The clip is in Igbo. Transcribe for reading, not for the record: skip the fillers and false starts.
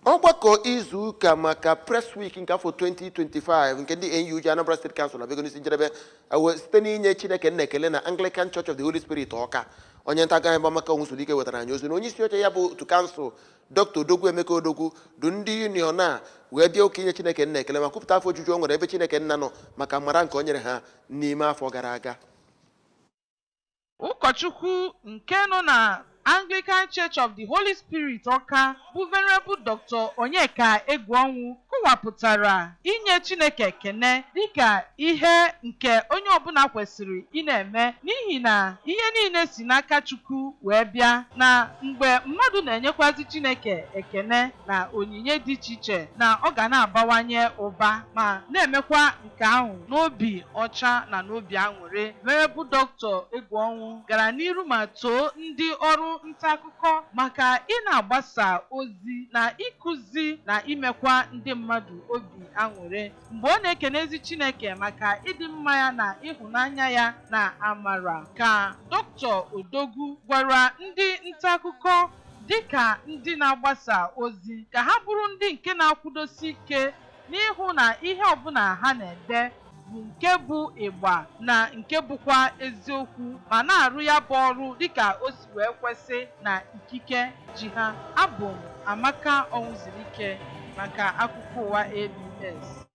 Ọgbakọ Izuuka maka Press Week nke afọ 2025 nke ndị NUJ Anambra State Council na Begonisi njedebe site n'inye Chineke na-ekele na Anglican Church of the Holy Spirit Ọka. Onye nta aka maka Onwusulike wetara anyị ozi na onye isi oche ya bụ otu kansụl Dr. Odogwu Emeka Odogwu du ndị union a wee bịa oke inye Chineke na-ekele ma kwupụta afọ ojuju o nwere ebe Chineke nna nọ maka mara nke o nyere ha n'ime afọ gara aga. Ụkọchukwu nke nọ na Anglican Church of the Holy Spirit Ọka bụ Venerable Dr. Onyeka Egwuonwu kọwapụtara inye Chineke ekene dịka ihe nke onye ọbụla kwesịrị ị na-eme n'ihi na ihe niile si n'aka Chukwu wee bịa na mgbe mmadụ na-enyekwazi Chineke ekene na onyinye dị iche iche na ọ ga na-abawanye ụba ma na-emekwa nke ahụ n'obi ọcha na n'obi aṅụrị. Venerable Dr. Egwuonwu gara n'iru ma too ndị ọrụ nta akụkọ maka ị na-agbasa ozi na ịkụzi na imekwa ndị mmadụ obi aṅụrị mgbe ọ na-ekenezi Chineke maka ịdị mma ya na ịhụnanya ya na amara. Ka Dr. Odogwu gwara ndị nta akụkọ dịka ndị na-agbasa ozi ka ha bụrụ ndị nke na-akwụdosi ike n'ịhụ na ihe ọbụla ha na-ede bụ nke bụ ịgba na nke bụkwa eziokwu ma na-arụ ya bụ ọrụ dịka o si wee kwesị na ikike ji ha. Abụ m Amaka Onwuzulike maka akụkọ ụwa ABS.